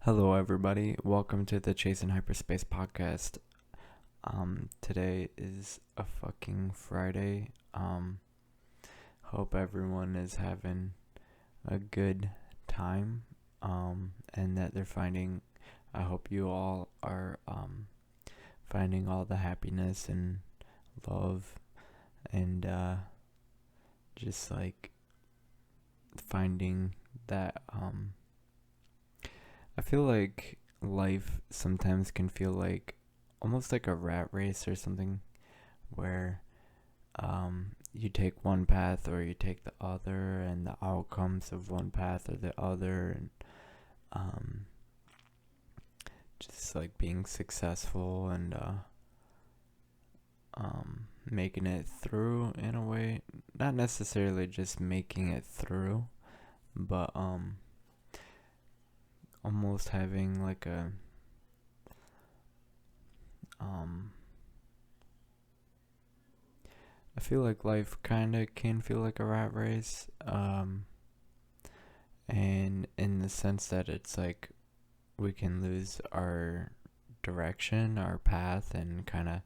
Hello, everybody. Welcome to the Chasing Hyperspace podcast. Today is a fucking Friday. Hope everyone is having a good time. And that they're finding. I hope you all are finding all the happiness and love, and just like finding that. I feel like life sometimes can feel like almost like a rat race or something where you take one path or you take the other, and the outcomes of one path or the other, and um, just like being successful and making it through in a way. Not necessarily just making it through, but almost having like a um I feel like life kind of can feel like a rat race, and in the sense that it's like we can lose our direction, our path, and kind of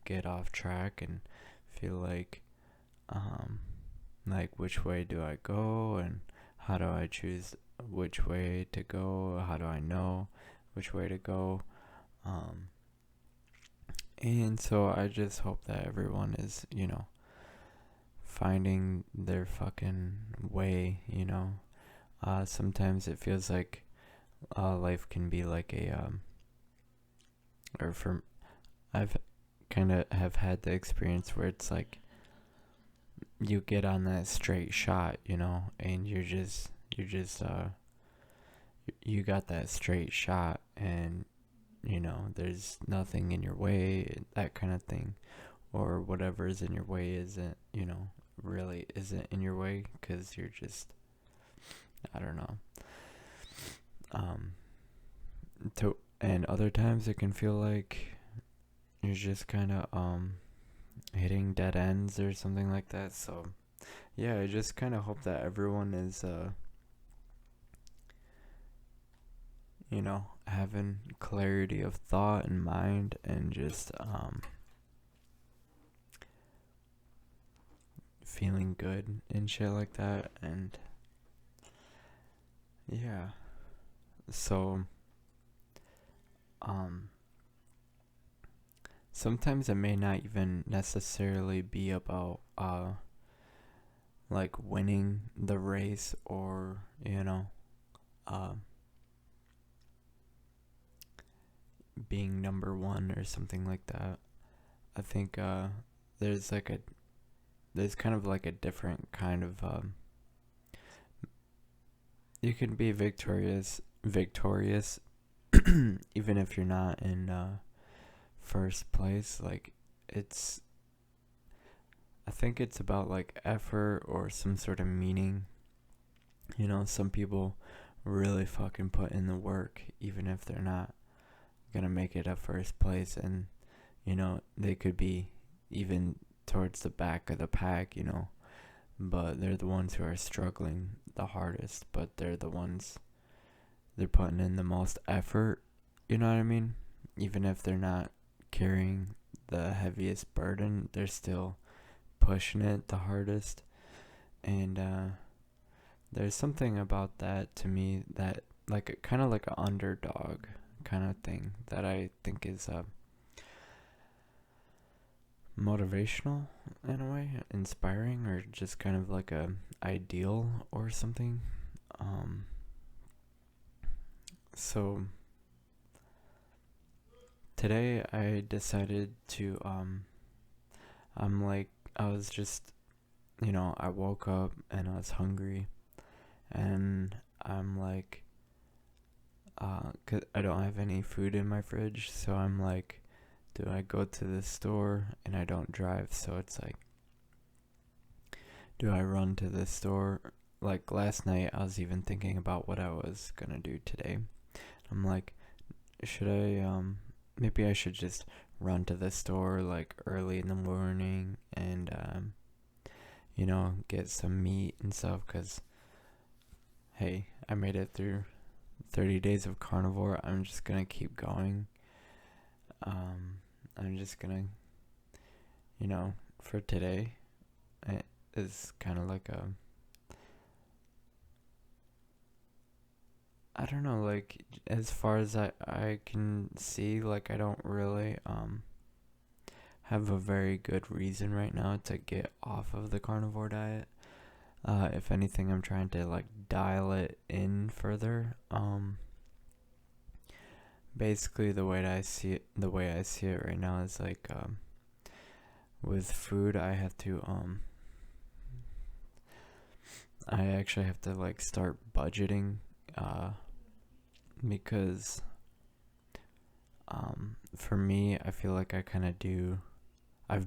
get off track and feel um like which way do I go, and how do I choose which way to go, how do I know which way to go. Um and so I just hope that everyone is, finding their fucking way. Sometimes it feels like life can be like or for I've kind of have had the experience where it's like you get on that straight shot, and you got that straight shot, and there's nothing in your way, that kind of thing, or whatever's in your way isn't, really isn't in your way, because you're just, I don't know. Um, and other times it can feel like you're just kind of hitting dead ends or something like that. So yeah, I just kind of hope that everyone is having clarity of thought and mind, and just feeling good and shit like that. And yeah, so um sometimes it may not even necessarily be about like winning the race, or uh, being number one or something like that. I think there's like a there's kind of like a different kind of you can be victorious even if you're not in first place. Like, it's I think it's about like effort or some sort of meaning. Some people really fucking put in the work even if they're not gonna make it at first place, and they could be even towards the back of the pack, but they're the ones who are struggling the hardest, but they're putting in the most effort, you know what I mean? Even if they're not carrying the heaviest burden, they're still pushing it the hardest. And there's something about that to me, that like kind of like an underdog kind of thing, that I think is motivational in a way, inspiring, or just kind of like a ideal or something. So today I decided to I'm like, I was just, I woke up and I was hungry, and I'm like, 'cause I don't have any food in my fridge, so I'm like, do I go to the store? And I don't drive, so it's like, do I run to the store? Like last night, I was even thinking about what I was gonna do today. I'm like, should I, maybe I should just run to the store like early in the morning, and, get some meat and stuff, because, hey, I made it through 30 days of carnivore, I'm just gonna keep going. I'm just gonna, for today, it is kind of like I don't know, like, as far as I can see, like, I don't really, have a very good reason right now to get off of the carnivore diet. If anything, I'm trying to, like, dial it in further. Basically, the way I see it right now is like, with food, I actually have to like start budgeting, uh, because, for me, I feel like I've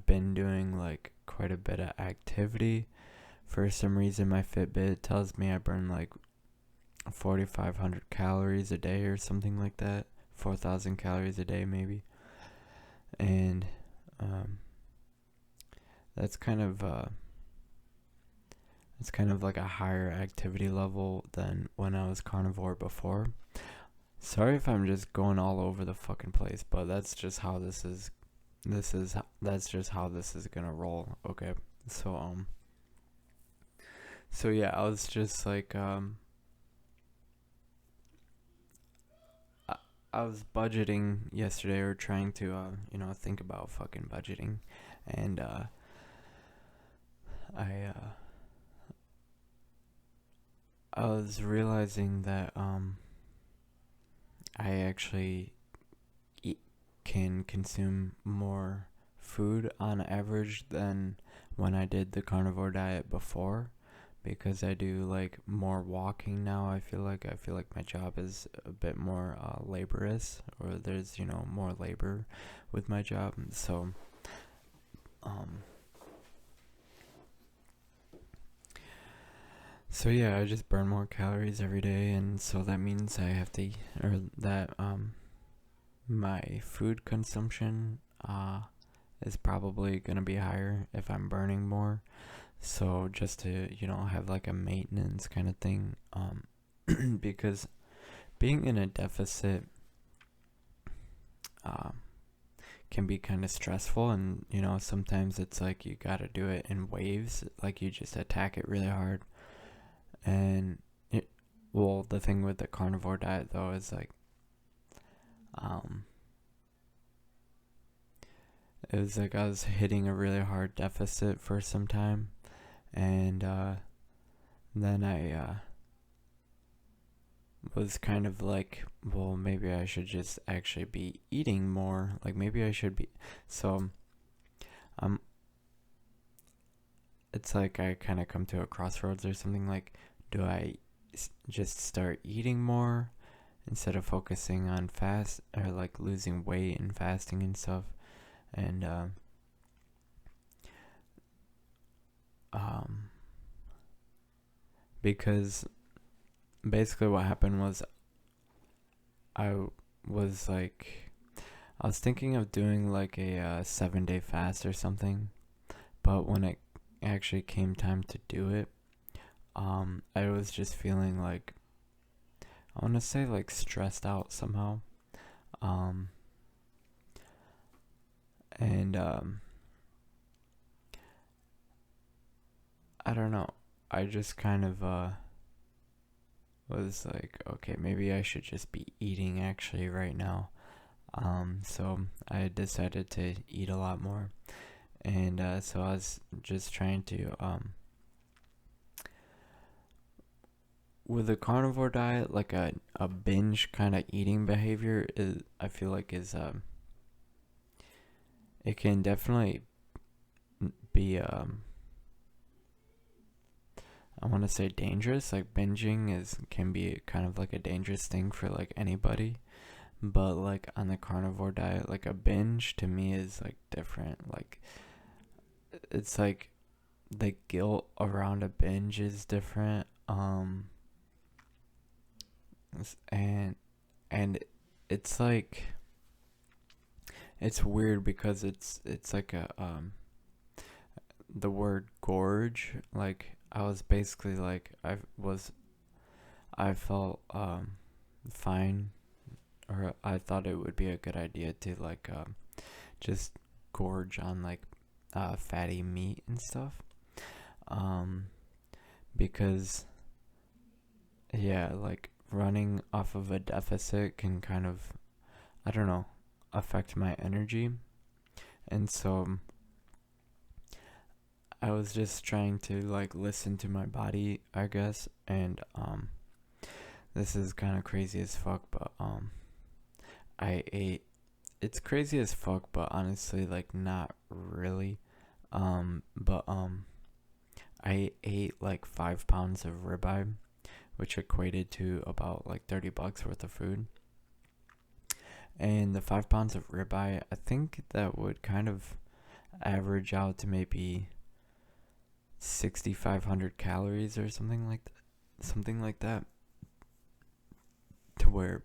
been doing like quite a bit of activity. For some reason, my Fitbit tells me I burn like 4,500 calories a day or something like that. 4,000 calories a day, maybe. And, that's kind of, it's kind of like a higher activity level than when I was carnivore before. Sorry if I'm just going all over the fucking place, but that's just how that's just how this is gonna roll. Okay. So yeah, I was just like, I was budgeting yesterday, or trying to, think about fucking budgeting. And, I, uh, I was realizing that, I actually eat, can consume more food on average than when I did the carnivore diet before, because I do like more walking now. I feel like my job is a bit more, laborious, or there's, more labor with my job. Um so yeah, I just burn more calories every day, and so that means I have to, or that, my food consumption, is probably gonna be higher if I'm burning more. So just to, have like a maintenance kind of thing, because being in a deficit, um, can be kind of stressful, and, sometimes it's like you gotta do it in waves, like you just attack it really hard. And well, the thing with the carnivore diet though is like, um, it was like I was hitting a really hard deficit for some time, and, then I, was kind of like, well, maybe I should just actually be eating more. Like, maybe I should be. So, um, it's like I kind of come to a crossroads or something. Like, do I just start eating more instead of focusing on fast, or like losing weight and fasting and stuff? And, um, because basically what happened was, I was like, I was thinking of doing like a, 7-day fast or something, but when it actually came time to do it, I was just feeling like, I want to say like stressed out somehow, um, and, I don't know. I just kind of, was like, okay, maybe I should just be eating actually right now. So I decided to eat a lot more, and, so I was just trying to, with a carnivore diet, like a binge kind of eating behavior is, I feel like, is, it can definitely be, I want to say dangerous. Like, binging can be kind of like a dangerous thing for like anybody. But like on the carnivore diet, like a binge to me is like different. Like, it's like the guilt around a binge is different. And it's like, it's weird because it's like a, the word gorge. Like, I was basically like, I felt, fine, or I thought it would be a good idea to like just gorge on like fatty meat and stuff. Um, because yeah, like running off of a deficit can kind of, I don't know, affect my energy. And so I was just trying to like listen to my body, I guess. And this is kind of crazy as fuck, but I ate, it's crazy as fuck, but honestly like not really. But I ate like 5 pounds of ribeye, which equated to about like $30 worth of food. And the 5 pounds of ribeye, I think that would kind of average out to maybe 6,500 calories or something like that. Something like that. To where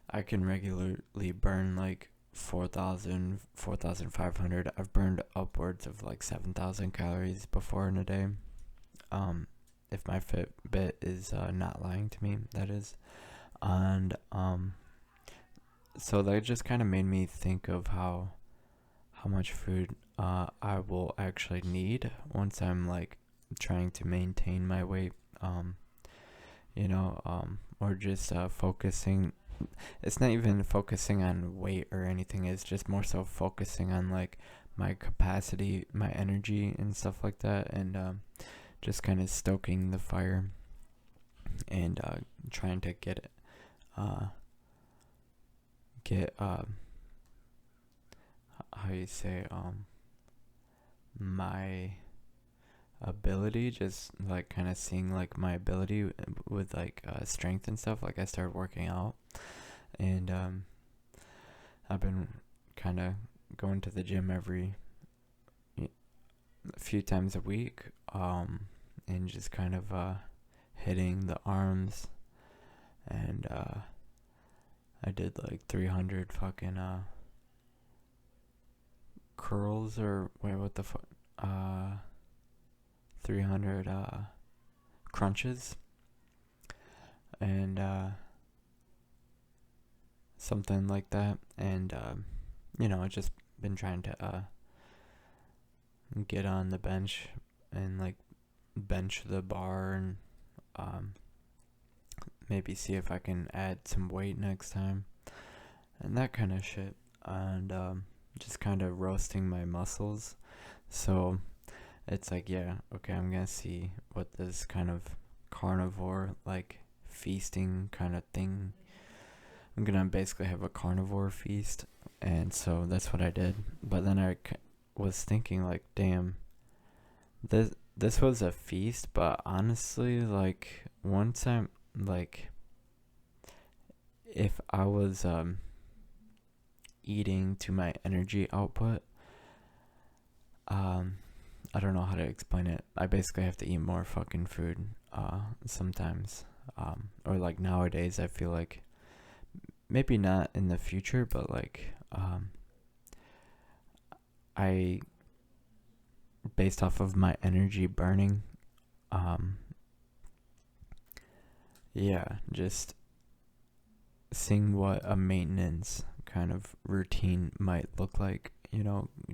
I can regularly burn like 4,000, 4,500. I've burned upwards of like 7,000 calories before in a day. If my Fitbit is not lying to me, that is. And so that just kind of made me think of how much food I will actually need once I'm like trying to maintain my weight. Or just focusing. It's not even focusing on weight or anything. It's just more so focusing on like my capacity, my energy, and stuff like that, and just kind of stoking the fire and trying to uh, get how you say my ability, just like kind of seeing like my ability with like strength and stuff. Like I started working out, and I've been kind of going to the gym a few times a week, and just kind of hitting the arms, and I did like 300 fucking curls, or wait, what the fuck, 300 crunches, and something like that. And I just been trying to get on the bench and like bench the bar, and maybe see if I can add some weight next time, and that kind of shit. And just kind of roasting my muscles. So it's like, yeah, okay, I'm gonna see what this kind of carnivore, like feasting kind of thing. I'm gonna basically have a carnivore feast, and so that's what I did. But then I was thinking, like, damn, this was a feast, but honestly, like, once I'm like, if I was eating to my energy output, I don't know how to explain it. I basically have to eat more fucking food sometimes. Or like nowadays, I feel like maybe not in the future, but like I, based off of my energy burning, yeah, just seeing what a maintenance kind of routine might look like,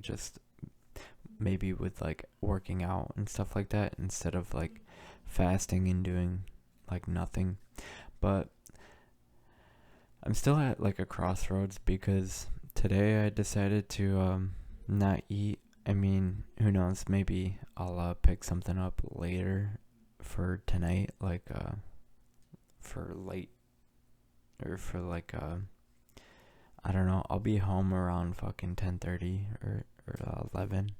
just maybe with like working out and stuff like that, instead of like fasting and doing like nothing. But I'm still at like a crossroads, because today I decided to not eat. I mean, who knows, maybe I'll pick something up later for tonight, like for late, or for like I don't know, I'll be home around fucking 10:30 or 11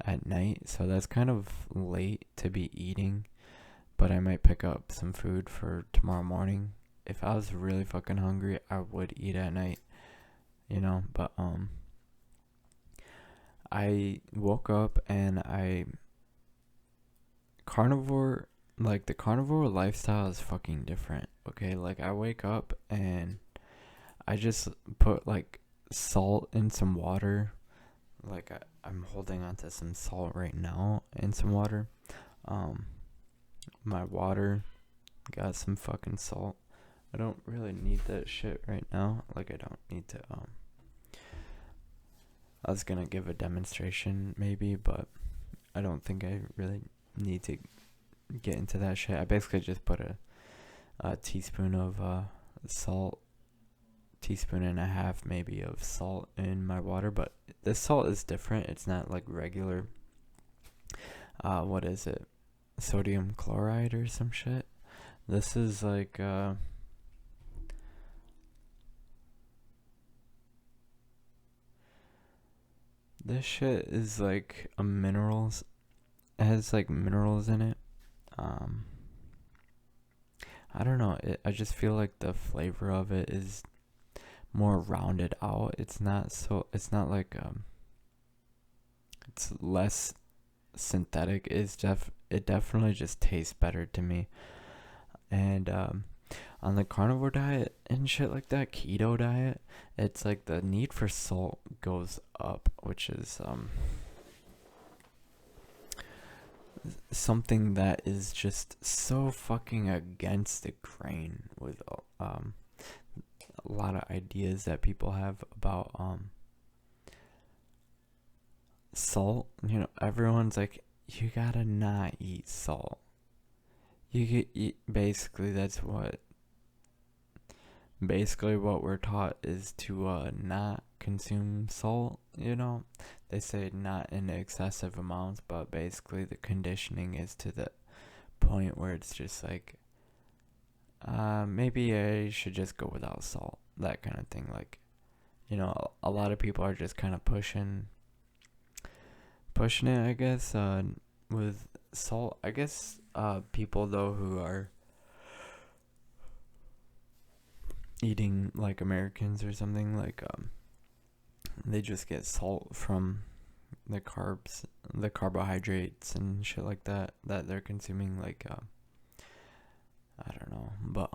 at night, so that's kind of late to be eating. But I might pick up some food for tomorrow morning. If I was really fucking hungry, I would eat at night, but I woke up and carnivore, like the carnivore lifestyle is fucking different. Okay, like I wake up and I just put like salt in some water. Like I'm holding onto some salt right now and some water. My water got some fucking salt. I don't really need that shit right now. Like, I don't need to, I was gonna give a demonstration maybe, but I don't think I really need to get into that shit. I basically just put a teaspoon of salt, teaspoon and a half maybe of salt in my water, but this salt is different. It's not like regular, what is it? Sodium chloride or some shit. This is like, this shit is like a minerals. It has like minerals in it. Um, I don't know. I just feel like the flavor of it is more rounded out. It's not so. It's not like It's less synthetic. It definitely just tastes better to me. And on the carnivore diet and shit like that, keto diet, it's like the need for salt goes up, which is something that is just so fucking against the grain with a lot of ideas that people have about salt. You know, everyone's like, you gotta not eat salt. You could eat, basically what we're taught is to not consume salt, you know. They say not in excessive amounts, but basically the conditioning is to the point where it's just like, maybe I should just go without salt, that kind of thing. Like, you know, a lot of people are just kind of pushing it, I guess, with salt. I guess people though who are eating like Americans or something, like they just get salt from the carbohydrates and shit like that they're consuming, like I don't know, but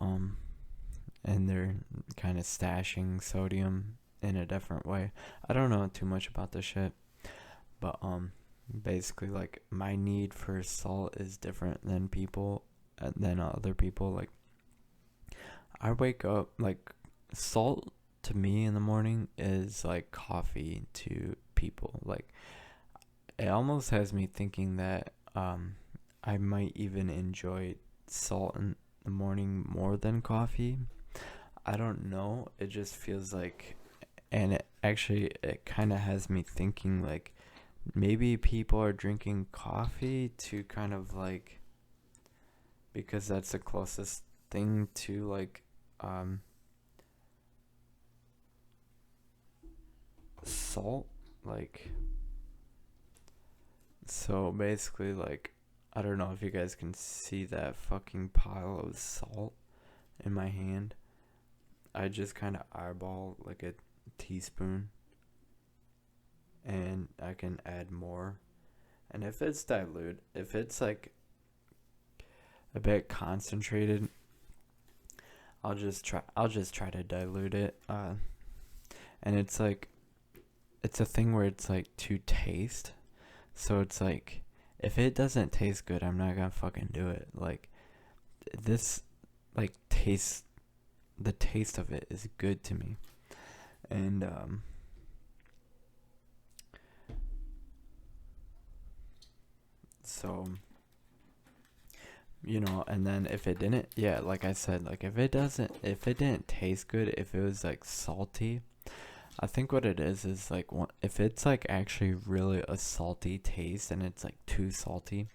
and they're kind of stashing sodium in a different way. I don't know too much about this shit, but basically, like, my need for salt is different than other people. Like, I wake up, like, salt to me in the morning is like coffee to people. Like, it almost has me thinking that I might even enjoy salt in the morning more than coffee. I don't know. It just feels like, and it kind of has me thinking like maybe people are drinking coffee to kind of like, because that's the closest thing to like salt, like, so basically, like, I don't know if you guys can see that fucking pile of salt in my hand. I just kind of eyeball like a teaspoon, and I can add more. And if it's dilute, if it's like a bit concentrated, I'll just try to dilute it. And it's like, it's a thing where it's like to taste. So it's like, if it doesn't taste good, I'm not gonna fucking do it. Like, this, like, the taste of it is good to me. And so, you know, and then if it didn't, yeah, like I said, like, if it didn't taste good, if it was like salty, I think what it is like, if it's like actually really a salty taste and it's like too salty,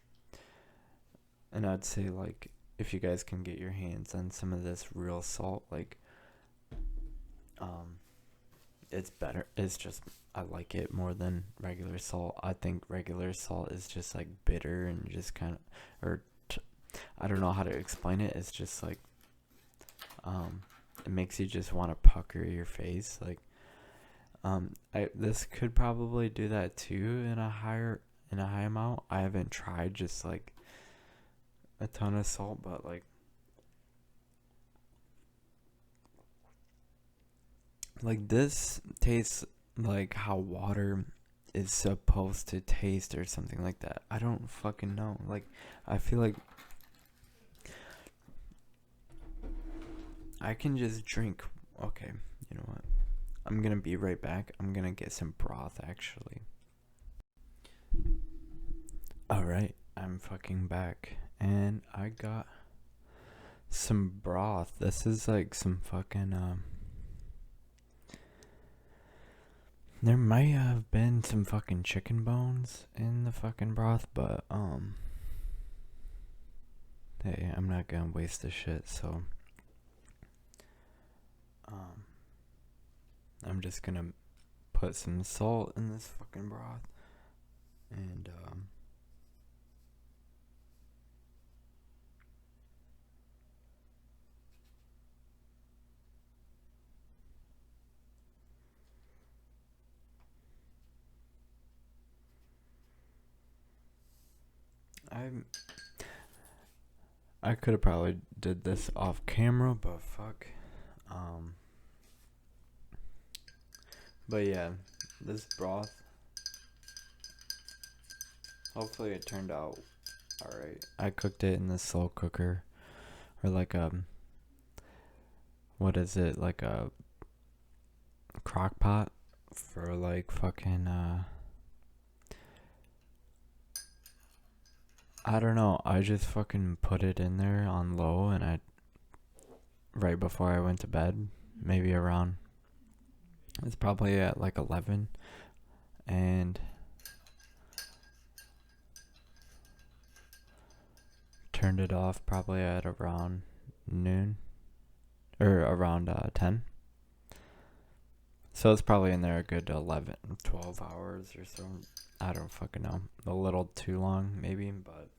and I'd say, like, if you guys can get your hands on some of this real salt, like, it's better. It's just, I like it more than regular salt. I think regular salt is just like bitter and just kind of, I don't know how to explain it. It's just like, it makes you just want to pucker your face. Like, this could probably do that too in a high amount. I haven't tried just like a ton of salt, but like this tastes like how water is supposed to taste or something like that. I don't fucking know. Like, I feel like I can just drink. Okay, you know what? I'm gonna be right back. I'm gonna get some broth actually. Alright, I'm fucking back. And I got some broth. This is like some fucking, there might have been some fucking chicken bones in the fucking broth, but, hey, I'm not gonna waste the shit, so, I'm just gonna put some salt in this fucking broth, and, I could have probably did this off camera, but fuck. But yeah, this broth. Hopefully it turned out alright. I cooked it in the slow cooker, or like what is it? Like a crock pot for like fucking I don't know. I just fucking put it in there on low, and I right before I went to bed, maybe around, it's probably at like 11, and turned it off probably at around noon, or around 10. So it's probably in there a good 11, 12 hours or so. I don't fucking know. A little too long, maybe, but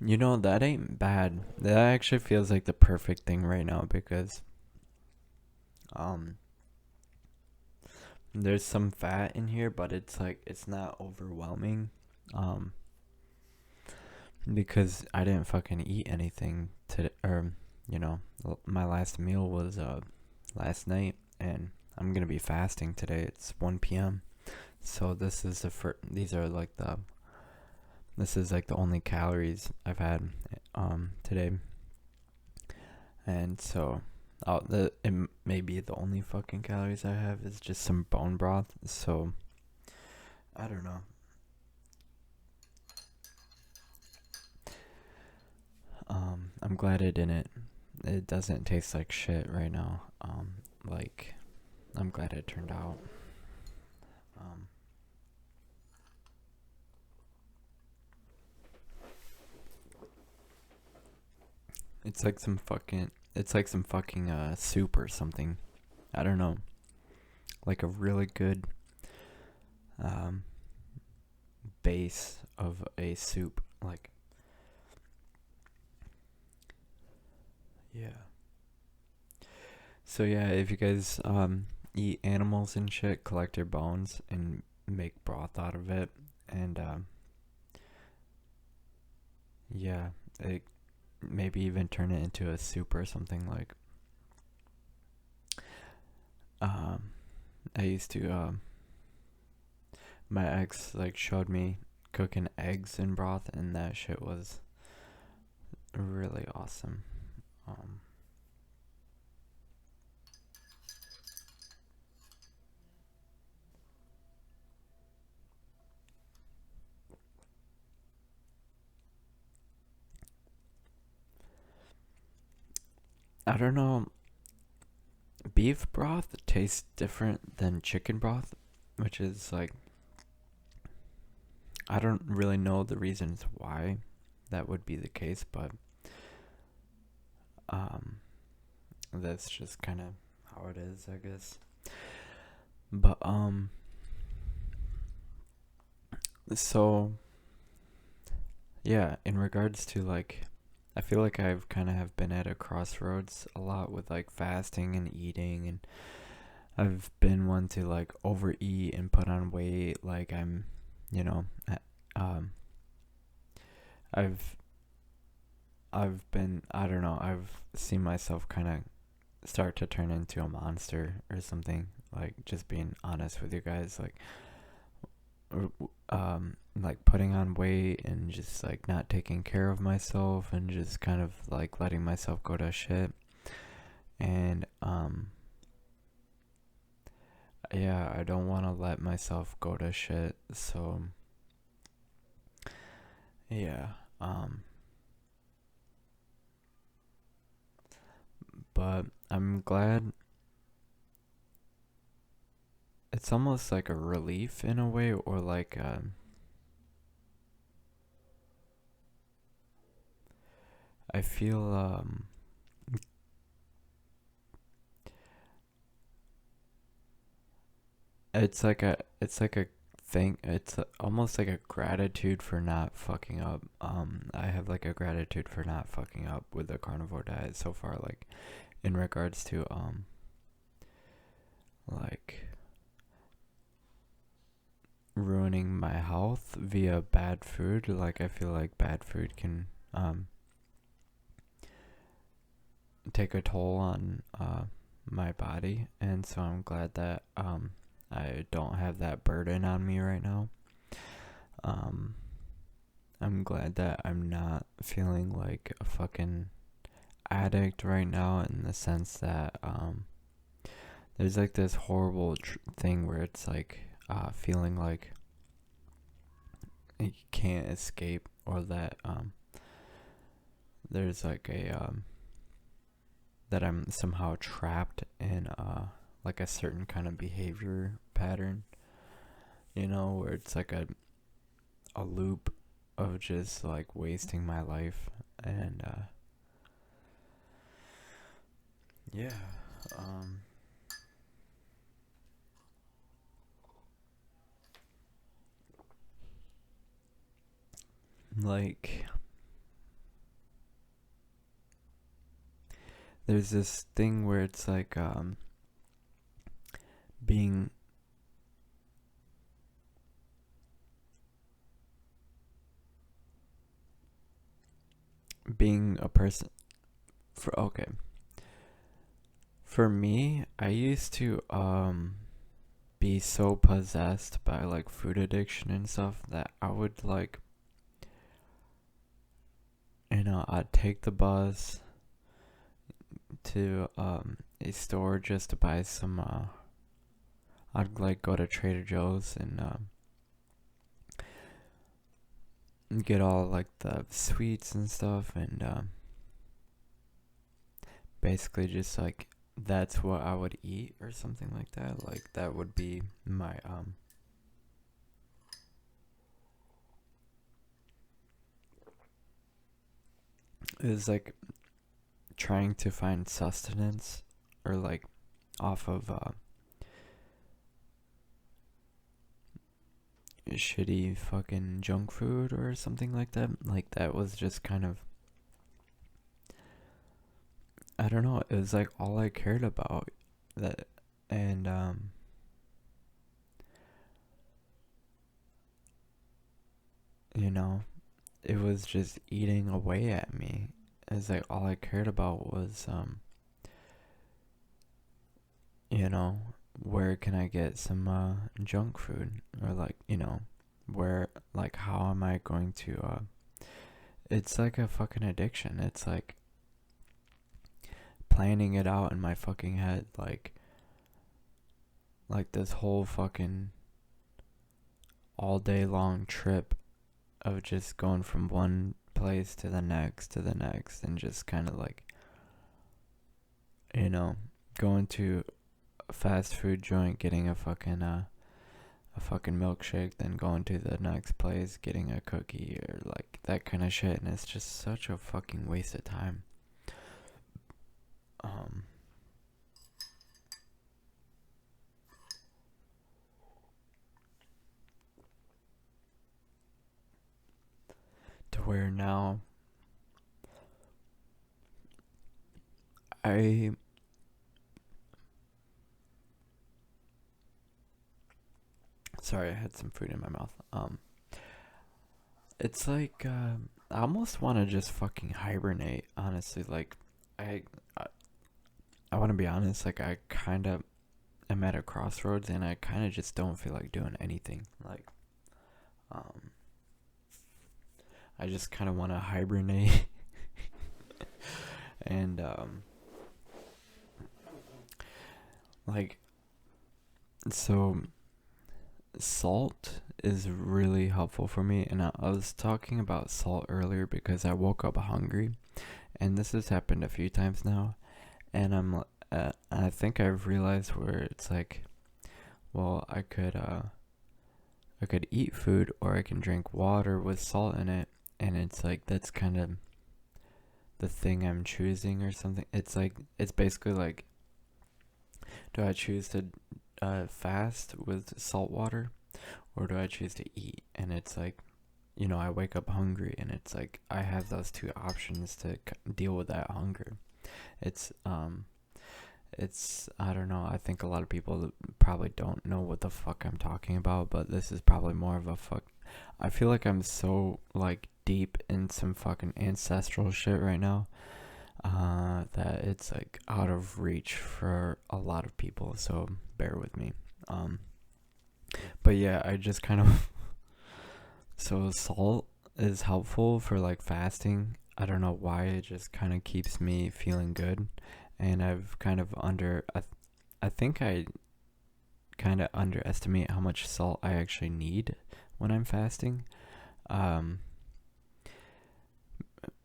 you know, that ain't bad. That actually feels like the perfect thing right now because um there's some fat in here, but it's like it's not overwhelming. Um because I didn't fucking eat anything today, or you know, my last meal was last night, and I'm going to be fasting today. It's 1 p.m. So this is these are like this is like the only calories I've had today. And so it may be the only fucking calories I have is just some bone broth. So I don't know. I'm glad it didn't. It doesn't taste like shit right now. Like I'm glad it turned out. It's like some fucking. It's like some fucking soup or something. I don't know. Like a really good um base of a soup. Like yeah. So yeah, if you guys eat animals and shit, collect their bones and make broth out of it, and yeah, it maybe even turn it into a soup or something like. Um, I used to my ex like showed me cooking eggs in broth, and that shit was really awesome. Um, I don't know. Beef broth tastes different than chicken broth, which is like I don't really know the reasons why that would be the case, but um, that's just kind of how it is, I guess. But so yeah, in regards to like, I feel like I've kind of have been at a crossroads a lot with like fasting and eating, and I've been one to like overeat and put on weight. Like I'm, you know, um, I've been, I don't know, I've seen myself kind of start to turn into a monster or something. Like just being honest with you guys, like like putting on weight and just like not taking care of myself and just kind of like letting myself go to shit. And yeah, I don't want to let myself go to shit. So yeah, but I'm glad. It's almost like a relief in a way, or like I feel it's like a thing. It's almost like a gratitude for not fucking up. I have like a gratitude for not fucking up with the carnivore diet so far, like in regards to like ruining my health via bad food. Like I feel like bad food can take a toll on my body, and so I'm glad that I don't have that burden on me right now. Um, I'm glad that I'm not feeling like a fucking addict right now, in the sense that there's like this horrible thing where it's like feeling like you can't escape, or that there's like a that I'm somehow trapped in like a certain kind of behavior pattern, where it's like a loop of just like wasting my life. And yeah, um like there's this thing where it's like being being a person for okay for me, I used to be so possessed by like food addiction and stuff that I would like, I'd take the bus to a store just to buy some I'd like go to Trader Joe's and get all like the sweets and stuff, and basically just like that's what I would eat or something like that. Like that would be my it was like trying to find sustenance, or like off of shitty fucking junk food or something like that. Like that was just kind of, I don't know, it was like all I cared about. That and you know, it was just eating away at me. It's like all I cared about was you know, where can I get some junk food, or like, where, like, how am I going to it's like a fucking addiction. It's like planning it out in my fucking head, like this whole fucking all day long trip of just going from one place to the next, and just kind of like, you know, going to a fast food joint, getting a fucking milkshake, then going to the next place, getting a cookie, or like that kind of shit. And it's just such a fucking waste of time. Um, to where now I sorry, I had some food in my mouth. It's like I almost want to just fucking hibernate. Honestly, like I I, I want to be honest. Like I kind of am at a crossroads, and I kind of just don't feel like doing anything. Like Um, I just kind of want to hibernate. And like, so salt is really helpful for me. And I was talking about salt earlier because I woke up hungry, and this has happened a few times now. And I think I've realized where it's like, well, I could eat food or I can drink water with salt in it, and it's like that's kind of the thing I'm choosing or something. It's like, it's basically like, do I choose to fast with salt water, or do I choose to eat? And it's like, I wake up hungry, and it's like I have those two options to deal with that hunger. It's I don't know. I think a lot of people probably don't know what the fuck I'm talking about, but this is probably more of a fuck. I feel like I'm so like deep in some fucking ancestral shit right now, that it's like out of reach for a lot of people. So bear with me. But yeah, I just kind of so salt is helpful for like fasting. I don't know why, it just kind of keeps me feeling good. And I've kind of I think I kind of underestimate how much salt I actually need when I'm fasting.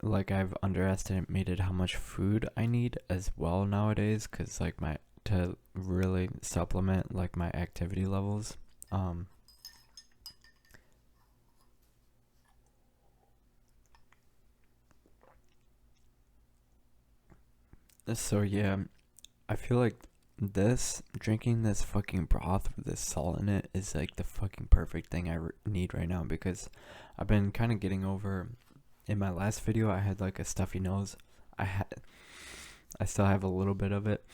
Like I've underestimated how much food I need as well nowadays, cuz like to really supplement like my activity levels. So yeah, I feel like drinking this fucking broth with this salt in it is like the fucking perfect thing I need right now, because I've been kind of getting over. In my last video, I had like a stuffy nose. I still have a little bit of it.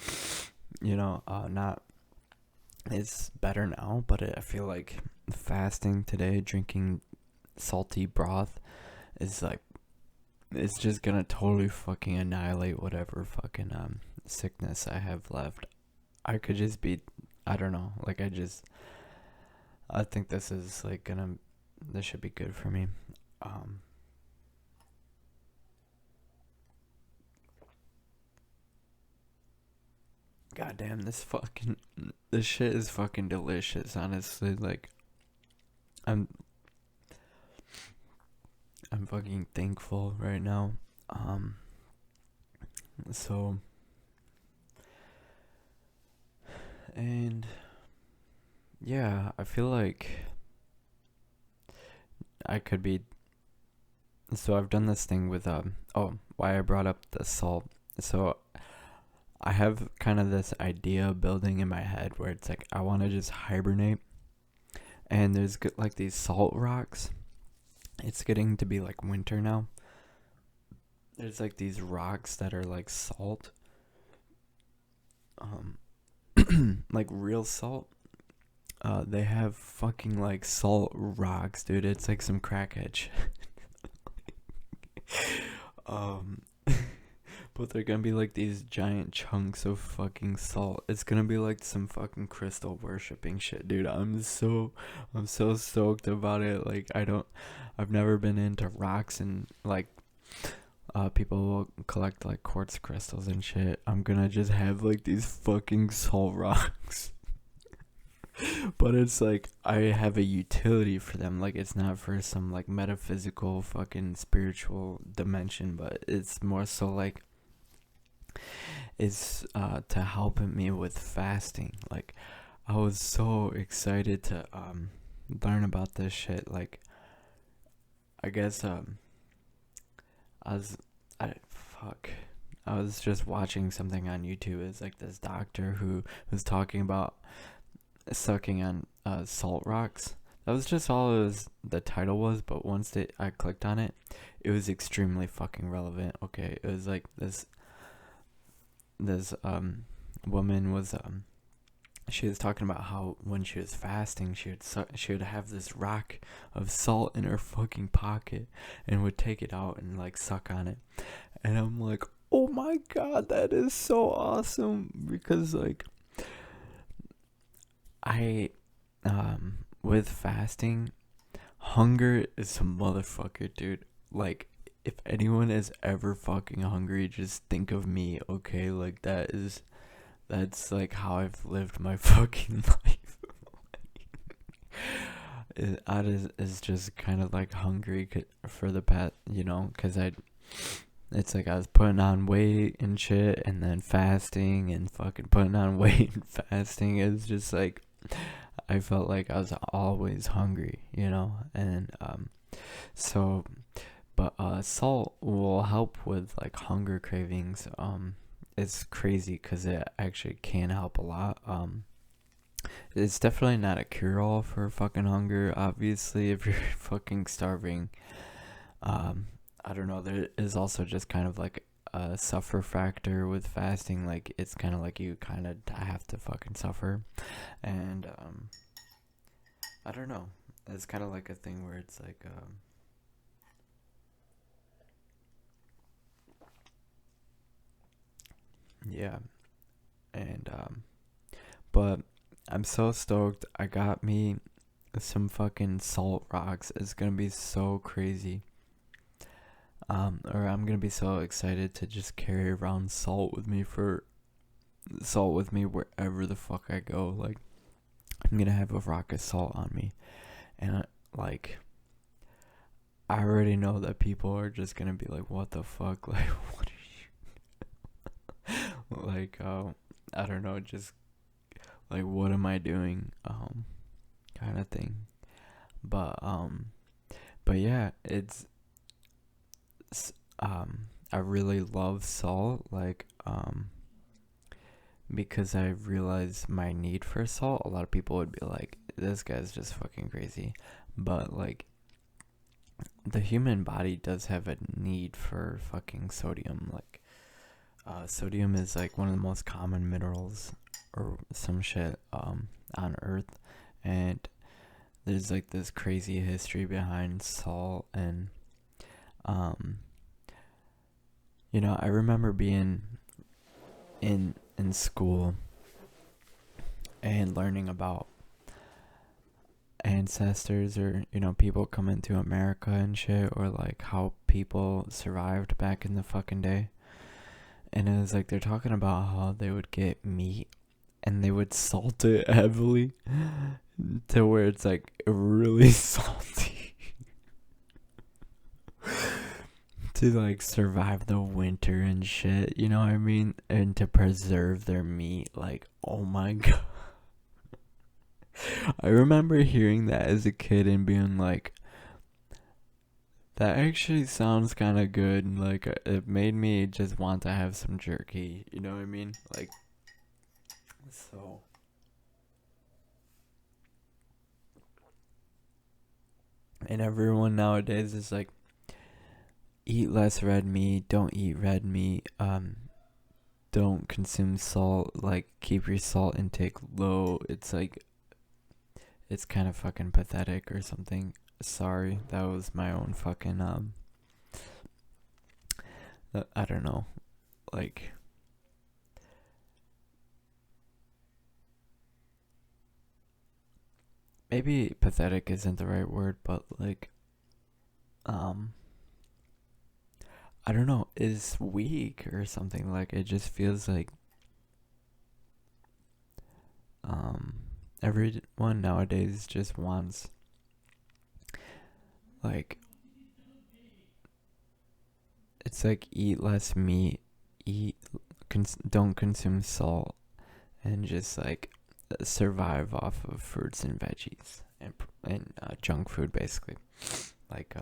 Not. It's better now, but I feel like fasting today, drinking salty broth, is like, it's just gonna totally fucking annihilate whatever fucking sickness I have left. I could just be, I don't know, like I think this is like this should be good for me. God damn, this shit is fucking delicious, honestly. Like, I'm fucking thankful right now. So, and yeah, I feel like I could be. So I've done this thing with why I brought up the salt. So I have kind of this idea building in my head where it's like I want to just hibernate, and there's like these salt rocks. It's getting to be like winter now. There's like these rocks that are like salt, like real salt. They have fucking like salt rocks, dude. It's like some crackhead shit. But they're gonna be like these giant chunks of fucking salt. It's gonna be like some fucking crystal worshipping shit, dude. I'm so stoked about it. Like I've never been into rocks, and like people will collect like quartz crystals and shit. I'm gonna just have like these fucking salt rocks. But it's like I have a utility for them. Like it's not for some like metaphysical fucking spiritual dimension, but it's more so like it's to help me with fasting. Like I was so excited to learn about this shit. Like I guess I was just watching something on YouTube. It's like this doctor who was talking about sucking on salt rocks. That was just all the title was, but once I clicked on it, it was extremely fucking relevant. Okay, it was like this woman was she was talking about how when she was fasting, she would have this rock of salt in her fucking pocket and would take it out and like suck on it. And I'm like, oh my god, that is so awesome, because like I with fasting, hunger is a motherfucker, dude. Like, if anyone is ever fucking hungry, just think of me, okay? Like, that's like how I've lived my fucking life. Is just kind of like hungry for the past, because it's like I was putting on weight and shit, and then fasting and fucking putting on weight and fasting. It's just like I felt like I was always hungry, and so, but salt will help with like hunger cravings. It's crazy because it actually can help a lot. It's definitely not a cure-all for fucking hunger. Obviously, if you're fucking starving, I don't know. There is also just kind of like a suffer factor with fasting. Like, it's kind of like you kind of have to fucking suffer, and I don't know. It's kind of like a thing where it's like, yeah, and but I'm so stoked. I got me some fucking salt rocks. It's gonna be so crazy. Or I'm gonna be so excited to just carry around salt with me wherever the fuck I go. Like, I'm gonna have a rock of salt on me, and like, I already know that people are just gonna be like, "What the fuck?" Like, what are you like? I don't know, just like, what am I doing? Kind of thing. But but yeah, I really love salt. Like, because I realize my need for salt. A lot of people would be like, "This guy's just fucking crazy," but like, the human body does have a need for fucking sodium. Like, sodium is like one of the most common minerals or some shit on Earth, and there's like this crazy history behind salt. And I remember being in school and learning about ancestors, or people coming to America and shit, or like how people survived back in the fucking day. And it was like they're talking about how they would get meat and they would salt it heavily to where it's like really salty to like survive the winter and shit, you know what I mean? And to preserve their meat. Like, oh my god. I remember hearing that as a kid and being like, that actually sounds kind of good. And like, it made me just want to have some jerky, you know what I mean? Like, so. And everyone nowadays is like, eat less red meat, don't eat red meat, don't consume salt, like, keep your salt intake low. It's like, it's kind of fucking pathetic or something. Sorry, that was my own fucking, I don't know, like, maybe pathetic isn't the right word, but like, um, I don't know, is weak or something. Like, it just feels like, um, everyone nowadays just wants, like, it's like, eat less meat, eat, don't consume salt, and just like survive off of fruits and veggies and junk food, basically, like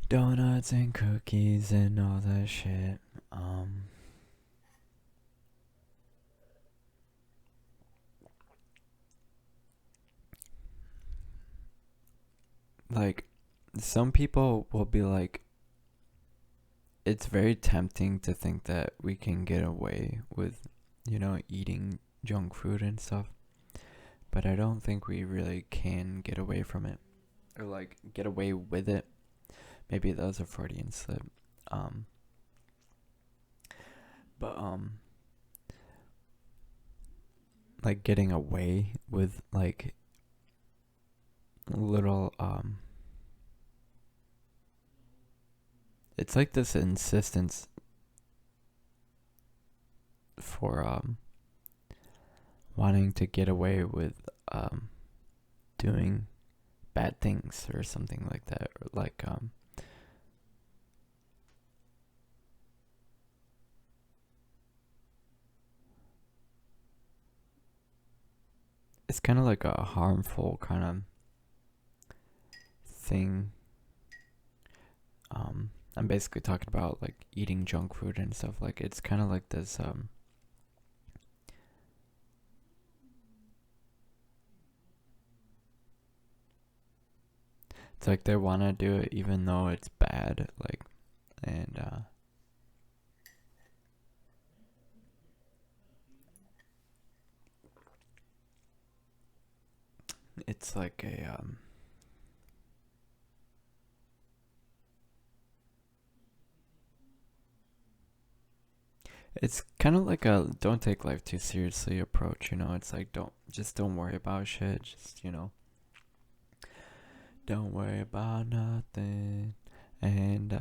donuts and cookies and all that shit. Like, some people will be like, it's very tempting to think that we can get away with, eating junk food and stuff, but I don't think we really can get away from it, or like get away with it. Maybe that was a Freudian slip. Um, but like, getting away with like little it's like this insistence for wanting to get away with doing bad things or something like that, or like it's kind of like a harmful kind of thing. I'm basically talking about like eating junk food and stuff. Like it's kind of like this it's like they want to do it even though it's bad, like, and it's like a it's kind of like a don't take life too seriously approach, you know. It's like don't worry about shit, just, you know, don't worry about nothing, and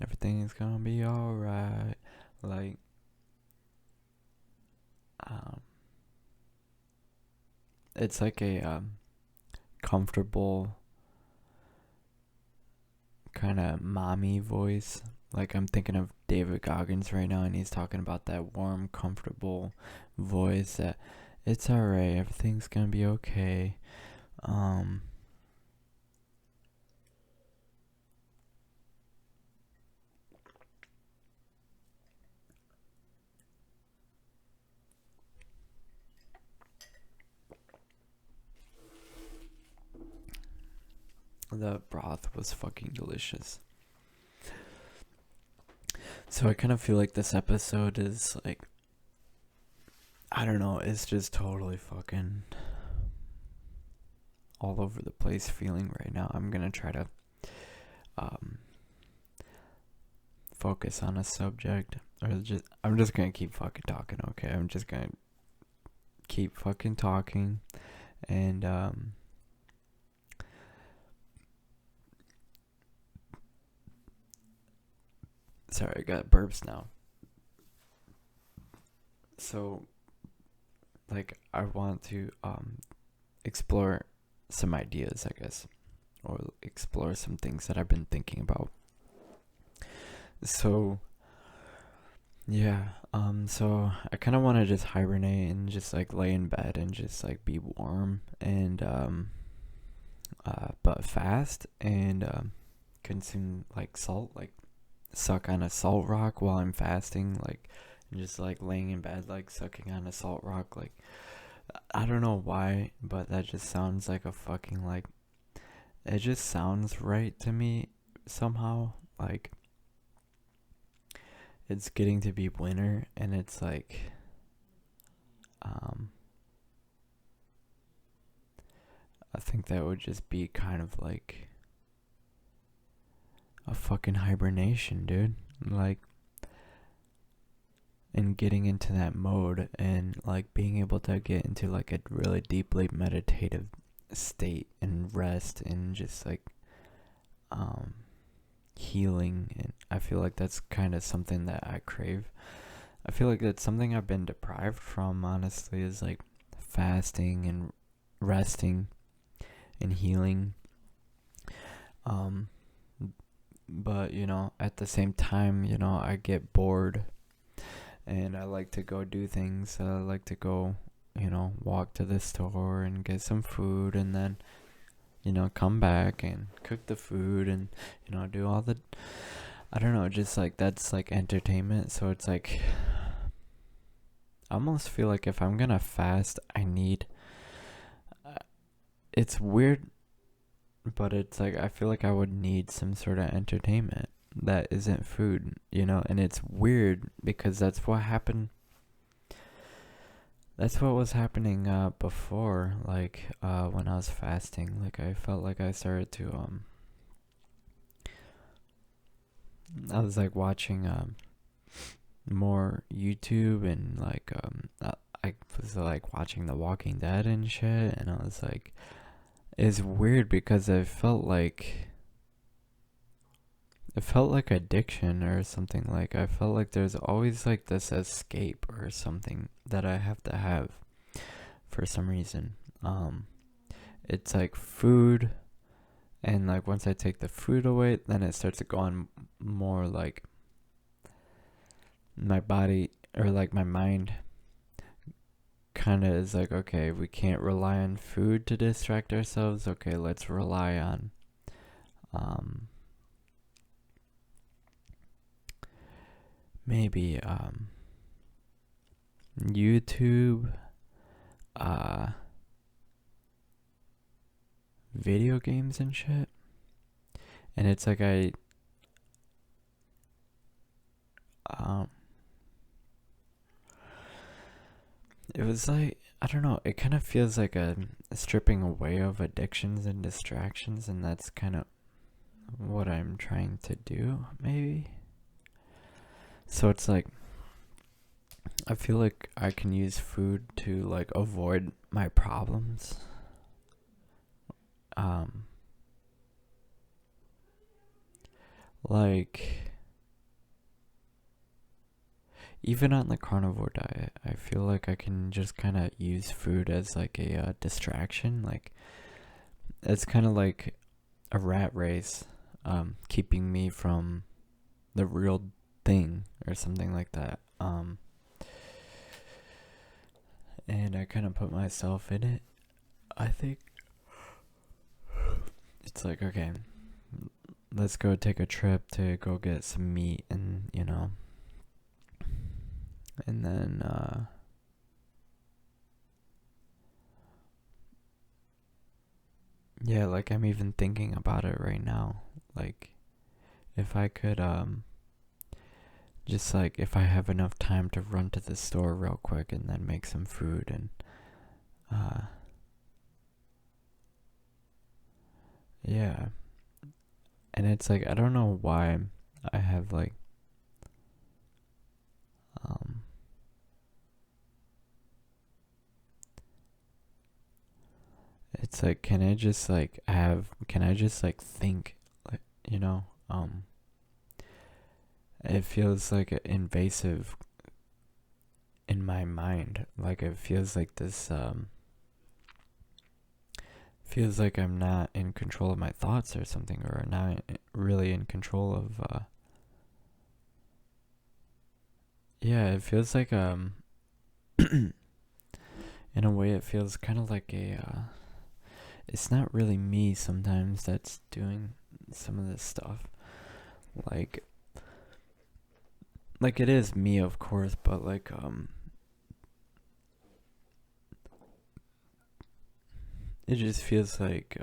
everything is gonna be alright. Like, um, it's like a comfortable kind of mommy voice. Like I'm thinking of David Goggins right now, and he's talking about that warm, comfortable voice that it's alright, everything's gonna be okay. Um, the broth was fucking delicious. So I kind of feel like this episode is like, I don't know, it's just totally fucking all over the place feeling right now. I'm gonna try to um, focus on a subject, or I'm just gonna keep fucking talking. Okay, I'm just gonna keep fucking talking, and sorry, I got burps now. So, like, I want to explore some ideas, I guess, or explore some things that I've been thinking about. So, yeah, so I kind of want to just hibernate and just like lay in bed and just like be warm and but fast, and consume like salt, like suck on a salt rock while I'm fasting, like, and just like laying in bed, like sucking on a salt rock. Like, I don't know why, but that just sounds like a fucking like, it just sounds right to me somehow. Like, it's getting to be winter, and it's like, um, I think that would just be kind of like a fucking hibernation, dude. Like, and getting into that mode and like being able to get into like a really deeply meditative state and rest and just like healing. And I feel like that's kind of something that I crave. I feel like that's something I've been deprived from, honestly, is like fasting and resting and healing. Um but you know, at the same time, you know, I get bored and I like to go do things. I like to go, you know, walk to the store and get some food, and then, you know, come back and cook the food, and, you know, do all the, I don't know, just like that's like entertainment. So it's like, I almost feel like if I'm gonna fast, I need, it's weird, but it's like I feel like I would need some sort of entertainment that isn't food, you know. And it's weird because that's what happened, that's what was happening before, like when I was fasting. Like I felt like I started to I was like watching more YouTube, and like I was like watching The Walking Dead and shit, and I was like, is weird because it felt like addiction or something. Like I felt like there's always like this escape or something that I have to have for some reason. It's like food, and like once I take the food away, then it starts to go on more like my body or like my mind kind of is like, okay, we can't rely on food to distract ourselves. Okay, let's rely on um maybe YouTube, uh video games and shit. And it's like um it was like, I don't know, it kind of feels like a stripping away of addictions and distractions, and that's kind of what I'm trying to do, maybe. So it's like I feel like I can use food to like avoid my problems. Um like even on the carnivore diet, I feel like I can just kind of use food as like a distraction. Like it's kind of like a rat race, keeping me from the real thing or something like that. And I kind of put myself in it. I think it's like, okay, let's go take a trip to go get some meat, and and then yeah, like I'm even thinking about it right now. Like if I could just like if I have enough time to run to the store real quick and then make some food, and uh yeah. And it's like I don't know why I have like um it's like can I just like think, like, it feels like invasive in my mind. Like it feels like this feels like I'm not in control of my thoughts or something, or not really in control of yeah, it feels like in a way it feels kind of like a it's not really me sometimes that's doing some of this stuff. Like it is me, of course, but like it just feels like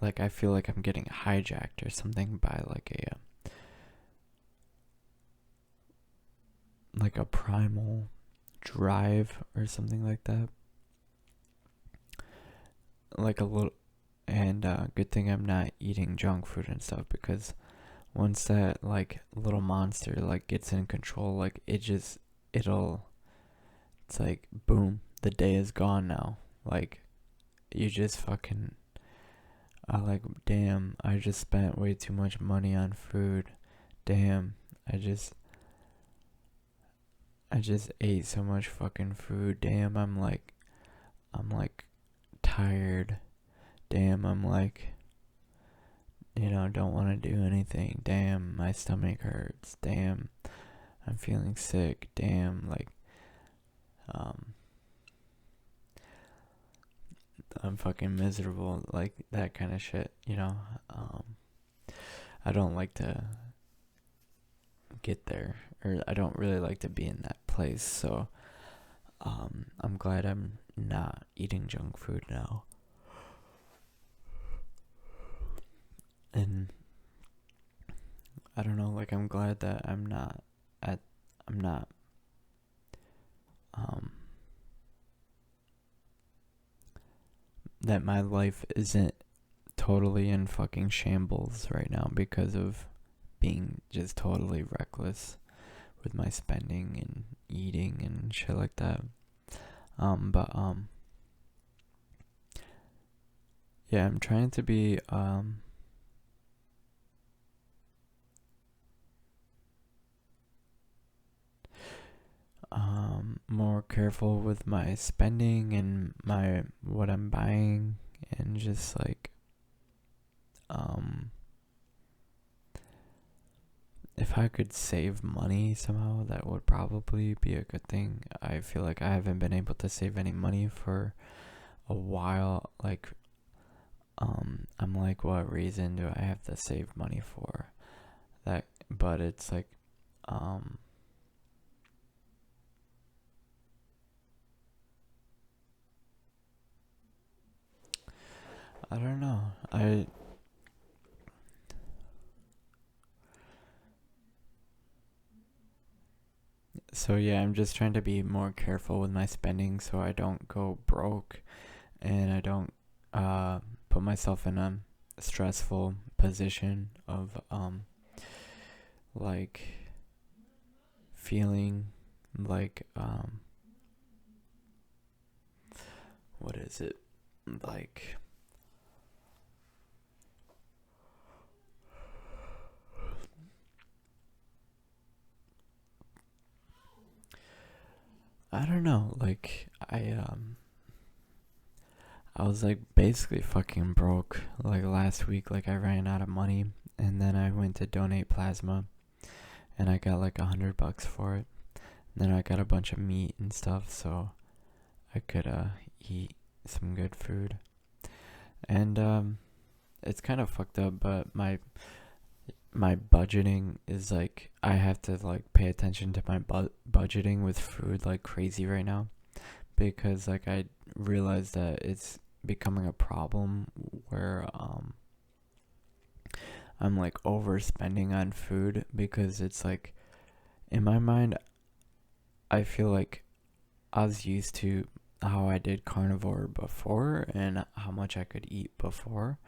like I feel like I'm getting hijacked or something by like a primal drive or something like that. Like a little, and good thing I'm not eating junk food and stuff, because once that like little monster like gets in control, like it'll it's like boom, the day is gone now. Like you just fucking like damn, I just spent way too much money on food. Damn, I just ate so much fucking food. Damn, I'm like tired. Damn, I'm like, don't want to do anything. Damn, my stomach hurts. Damn, I'm feeling sick. Damn, like um I'm fucking miserable, like that kind of shit, I don't like to get there, or I don't really like to be in that place. So I'm glad I'm not eating junk food now. And I don't know, like I'm glad that at I'm not um that my life isn't totally in fucking shambles right now because of being just totally reckless with my spending and eating and shit like that. But yeah, I'm trying to be more careful with my spending and my what I'm buying, and just like um if I could save money somehow, that would probably be a good thing. I feel like I haven't been able to save any money for a while. Like I'm like, what reason do I have to save money for that? But it's like um I don't know. So yeah, I'm just trying to be more careful with my spending so I don't go broke, and I don't put myself in a stressful position of like feeling like what is it? Like I don't know, like I was like basically fucking broke like last week. Like I ran out of money, and then I went to donate plasma, and I got like $100 for it. And then I got a bunch of meat and stuff, so I could eat some good food. And it's kind of fucked up, but my budgeting is like I have to like pay attention to my budgeting with food like crazy right now, because like I realized that it's becoming a problem where I'm like overspending on food, because it's like in my mind I feel like I was used to how I did carnivore before and how much I could eat before,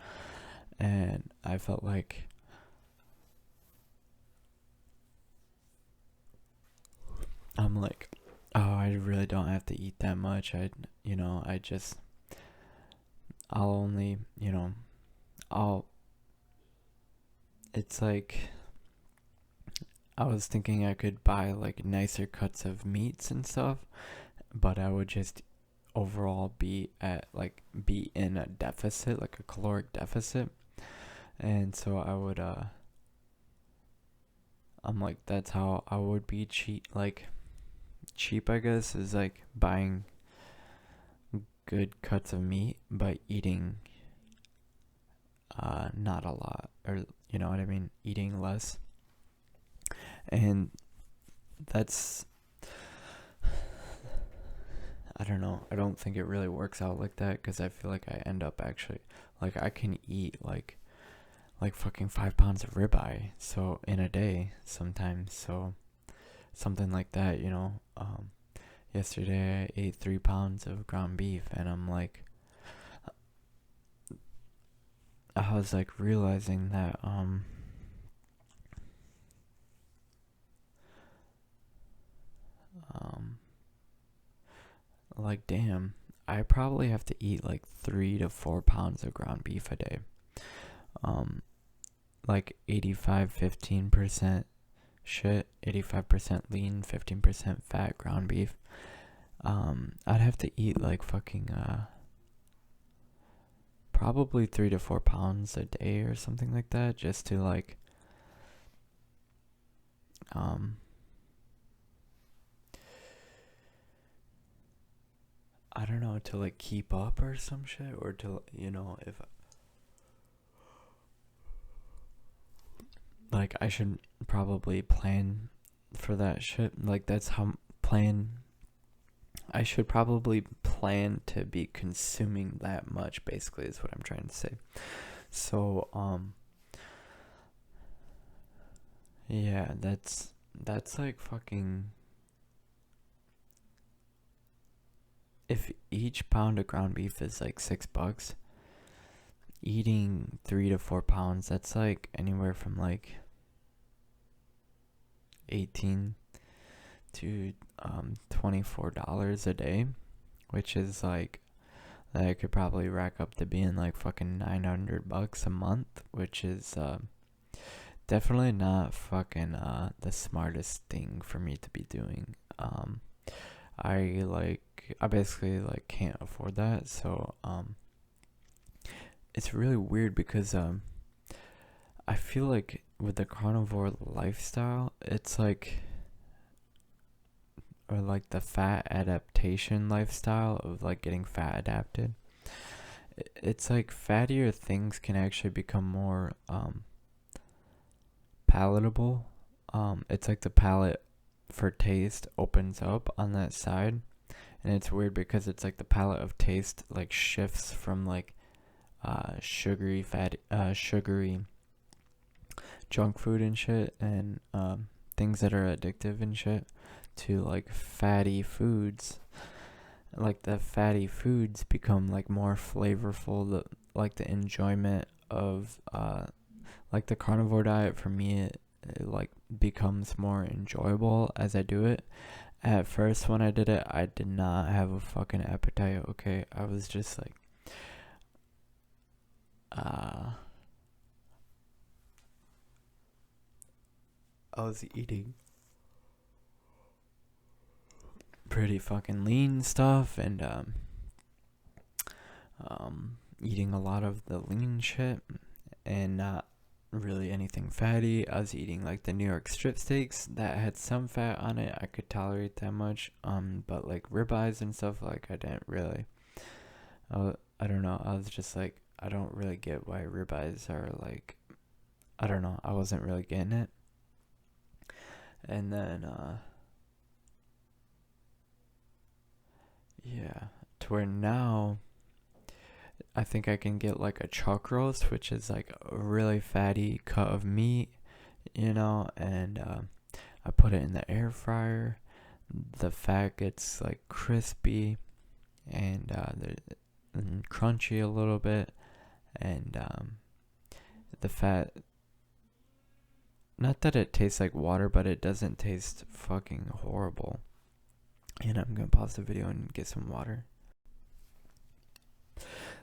and I felt like I'm like, oh, I really don't have to eat that much. I just I'll only, I'll it's like I was thinking I could buy like nicer cuts of meats and stuff, but I would just overall be in a deficit, like a caloric deficit. And so I'm like, that's how I would be cheap, I guess, is like buying good cuts of meat but eating not a lot, or you know what I mean, eating less. And that's I don't know. I don't think it really works out like that, because I feel like I end up actually like I can eat like fucking 5 pounds of ribeye so in a day sometimes. So something like that, yesterday I ate 3 pounds of ground beef, and I'm like, I was like realizing that um like damn, I probably have to eat like 3 to 4 pounds of ground beef a day. Um, like 15% shit, 85% lean, 15% fat ground beef. I'd have to eat like fucking probably 3 to 4 pounds a day or something like that, just to like um I don't know, to like keep up or some shit, or to if like I should probably plan for that shit. Like that's how plan I should probably plan to be consuming that much, basically, is what I'm trying to say. So, yeah, that's like fucking if each pound of ground beef is like $6, eating 3 to 4 pounds, that's like anywhere from like 18 to $24 a day. which is like that I could probably rack up to being like fucking $900 a month, which is definitely not fucking the smartest thing for me to be doing. I basically like can't afford that, so it's really weird because I feel like with the carnivore lifestyle, it's like, or like the fat adaptation lifestyle of like getting fat adapted. It's like fattier things can actually become more palatable. It's like the palate for taste opens up on that side, and it's weird because it's like the palette of taste like shifts from like sugary junk food and shit, and things that are addictive and shit, to like fatty foods. Like the fatty foods become like more flavorful. The enjoyment of like the carnivore diet for me, it like becomes more enjoyable as I do it. At first, when I did it, I did not have a fucking appetite. Okay, I was just like, I was eating pretty fucking lean stuff, and eating a lot of the lean shit and not really anything fatty. I was eating like the New York strip steaks that had some fat on it. I could tolerate that much. But like ribeyes and stuff, like I didn't really. I don't know. I was just like, I don't really get why ribeyes are like. I don't know. I wasn't really getting it. And then yeah, to where now I think I can get like a chuck roast, which is like a really fatty cut of meat, and I put it in the air fryer. The fat gets like crispy and crunchy a little bit, and the fat. Not that it tastes like water, but it doesn't taste fucking horrible. And I'm gonna pause the video and get some water.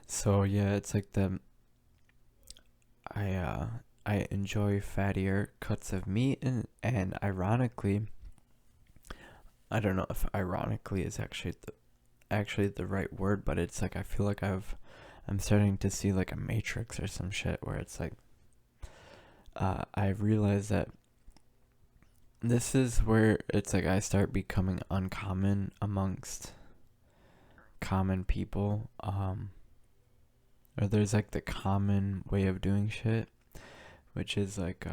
So yeah, it's like I enjoy fattier cuts of meat, and ironically, I don't know if ironically is actually the right word, but it's like I feel like I'm starting to see like a matrix or some shit where it's like I realize that this is where it's like I start becoming uncommon amongst common people, or there's like the common way of doing shit, which is like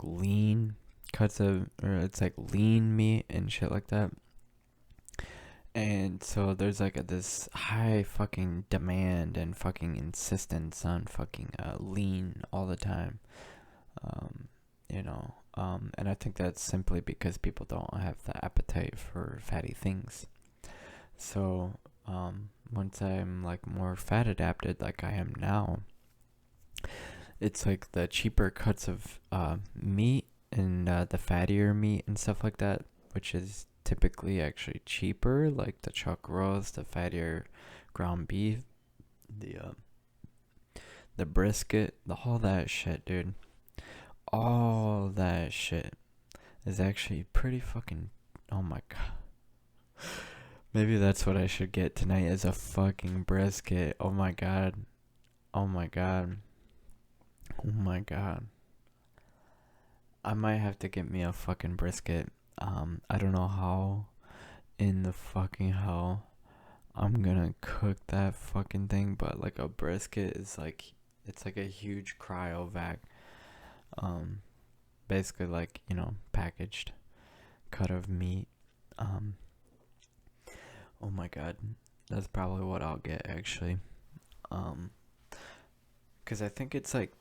lean cuts of, or it's like lean meat and shit like that. And so there's like this high fucking demand and fucking insistence on fucking lean all the time. And I think that's simply because people don't have the appetite for fatty things. So once I'm like more fat adapted like I am now, it's like the cheaper cuts of meat and the fattier meat and stuff like that, which is typically actually cheaper, like the chuck roast, the fattier ground beef, the brisket, all that shit, dude. All that shit is actually pretty fucking. Oh my god. Maybe that's what I should get tonight, is a fucking brisket. Oh my god. Oh my god. Oh my god. I might have to get me a fucking brisket. I don't know how in the fucking hell I'm gonna cook that fucking thing, but like a brisket is like, it's like a huge cryovac. Basically like, packaged cut of meat. Oh my god. That's probably what I'll get actually. Cause I think it's like,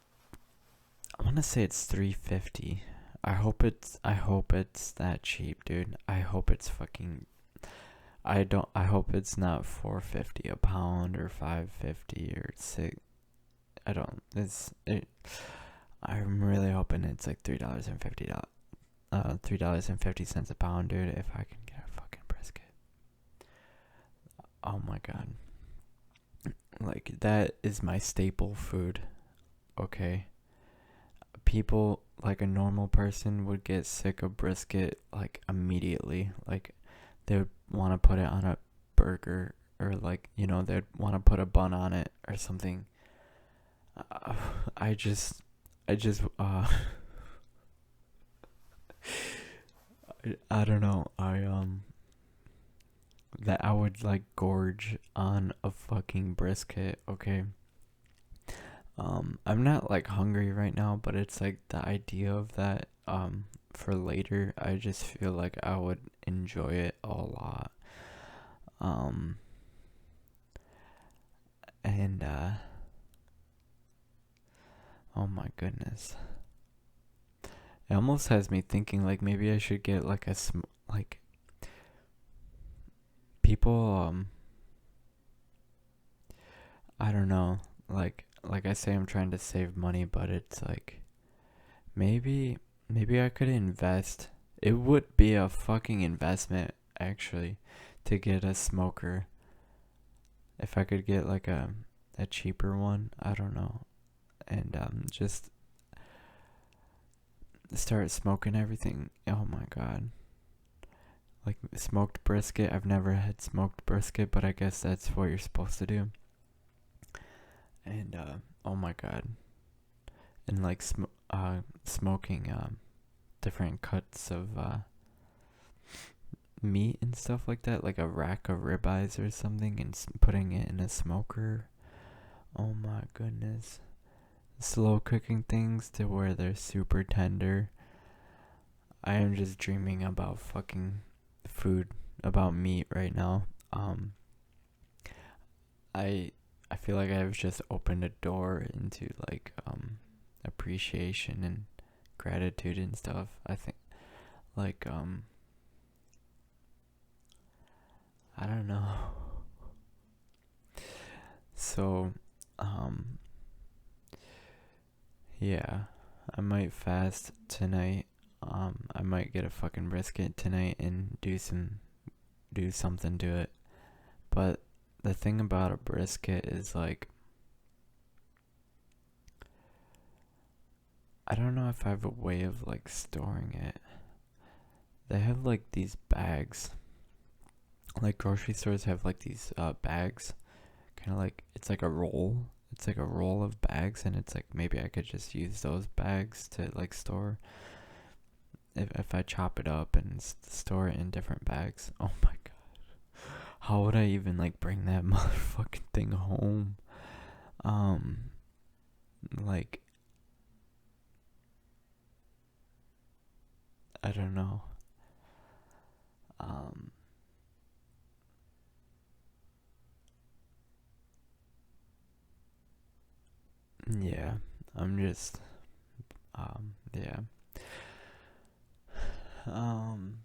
I want to say it's $3.50. I hope it's that cheap, dude. I hope it's fucking. I hope it's not $4.50 a pound or $5.50 or $6. I don't. I'm really hoping it's like $3.50. $3.50 a pound, dude. If I can get a fucking brisket, oh my god, like that is my staple food. Okay, people like a normal person would get sick of brisket like immediately. Like they would want to put it on a burger, or like, they'd want to put a bun on it or something. uh, I just I just I don't know. That I would like gorge on a fucking brisket, okay? I'm not like hungry right now, but it's like the idea of that for later, I just feel like I would enjoy it a lot. Um and oh my goodness. It almost has me thinking like maybe I should get like like people I don't know, like I say, I'm trying to save money, but it's like maybe I could invest. It would be a fucking investment actually to get a smoker. If I could get like a cheaper one, I don't know, and just start smoking everything. Oh my god. Like smoked brisket. I've never had smoked brisket, but I guess that's what you're supposed to do. And oh my god. And like smoking different cuts of meat and stuff like that, like a rack of ribeyes or something, and putting it in a smoker. Oh my goodness. Slow cooking things to where they're super tender. I am just dreaming about fucking food, about meat right now. I I feel like I've just opened a door into like appreciation and gratitude and stuff. I think like I don't know. So um yeah, I might fast tonight. I might get a fucking brisket tonight and do something to it. But the thing about a brisket is like I don't know if I have a way of like storing it. They have like these bags. Like grocery stores have like these bags, kind of like it's like a roll. It's like a roll of bags, and it's like maybe I could just use those bags to like store. If I chop it up and store it in different bags. Oh my god, how would I even like bring that motherfucking thing home? Um, like I don't know. Um, yeah, I'm just yeah. Um,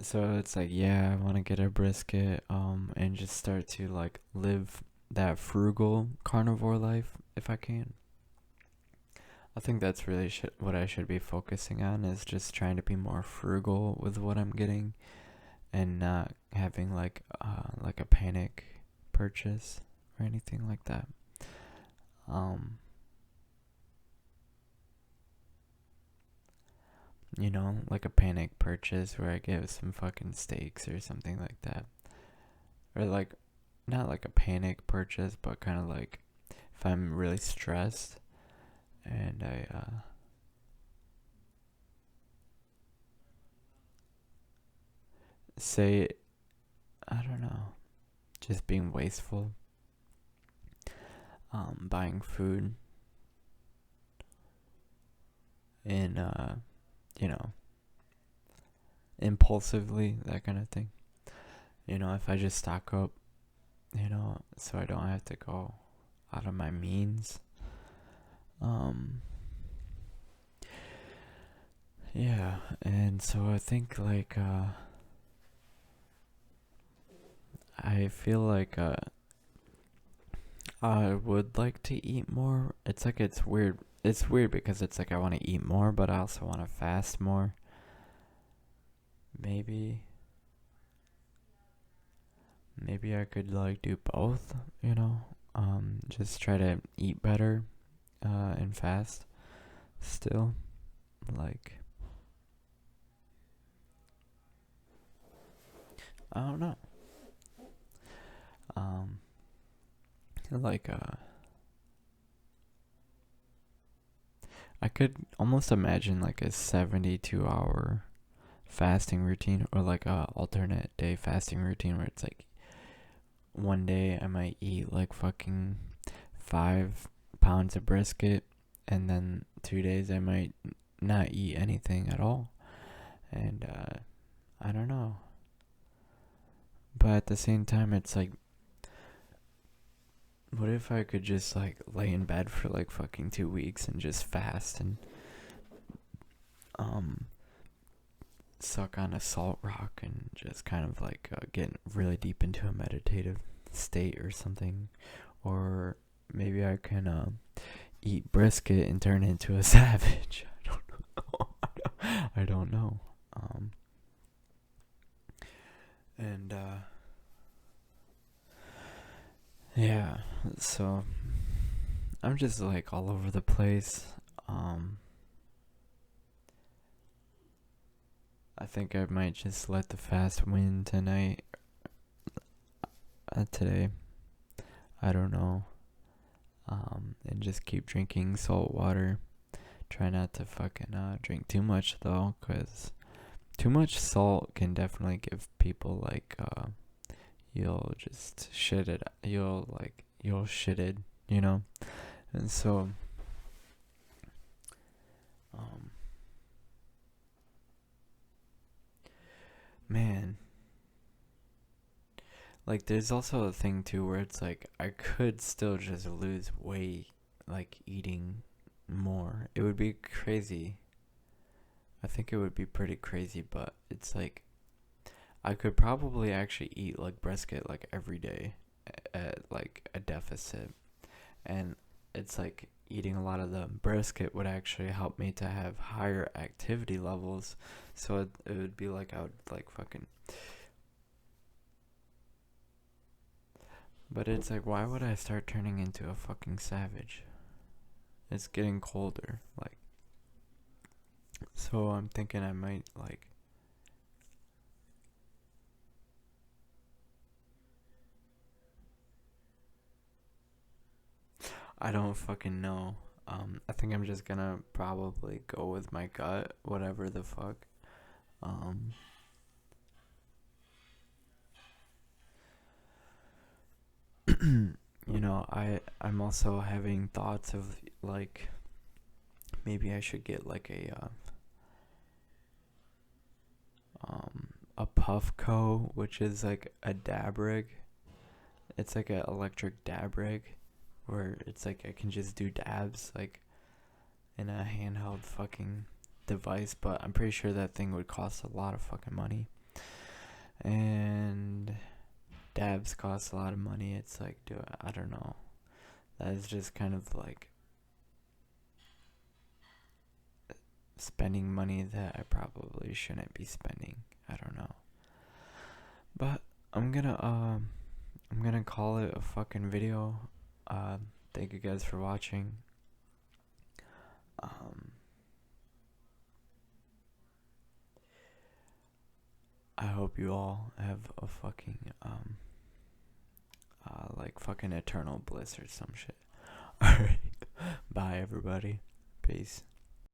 so it's like, yeah, I want to get a brisket, and just start to like live that frugal carnivore life if I can. I think that's really what I should be focusing on, is just trying to be more frugal with what I'm getting, and not having like a panic purchase or anything like that. Um, like a panic purchase where I get some fucking steaks or something like that. Or like, not like a panic purchase, but kind of like if I'm really stressed and I say, I don't know, just being wasteful, buying food, and you know, impulsively, that kind of thing. If I just stock up, so I don't have to go out of my means. Um, yeah, and so I think like I feel like I would like to eat more. It's like it's weird. It's weird because it's like I want to eat more, but I also want to fast more. maybe maybe I could like do both, you know? Just try to eat better and fast still. Like, I don't know. Um like I could almost imagine like a 72-hour fasting routine, or like a alternate day fasting routine where it's like one day I might eat like fucking 5 pounds of brisket, and then 2 days I might not eat anything at all. And I don't know. But at the same time, it's like, what if I could just like lay in bed for like fucking 2 weeks and just fast and um suck on a salt rock and just kind of like get really deep into a meditative state or something? Or maybe I can eat brisket and turn into a savage. I don't know. I don't know. And yeah, so I'm just like all over the place. I think I might just let the fast win tonight. Today. I don't know. And just keep drinking salt water. Try not to fucking drink too much though, cause too much salt can definitely give people like you'll just shit it. You'll shit it, you know. And so um man, like there's also a thing too where it's like I could still just lose weight like eating more. It would be crazy. I think it would be pretty crazy, but it's like I could probably actually eat like brisket like every day at like a deficit. And it's like eating a lot of the brisket would actually help me to have higher activity levels. So it would be like I would like fucking. But it's like, why would I start turning into a fucking savage? It's getting colder. Like, so I'm thinking I might like. I don't fucking know. I think I'm just gonna probably go with my gut, whatever the fuck. Um, I'm also having thoughts of like maybe I should get like a Puffco, which is like a dab rig. It's like an electric dab rig where it's like I can just do dabs like in a handheld fucking device, but I'm pretty sure that thing would cost a lot of fucking money. And dabs cost a lot of money. It's like, I don't know. That is just kind of like spending money that I probably shouldn't be spending. I don't know. But I'm gonna call it a fucking video. Thank you guys for watching. I hope you all have a fucking like fucking eternal bliss or some shit. Alright. Bye everybody. Peace.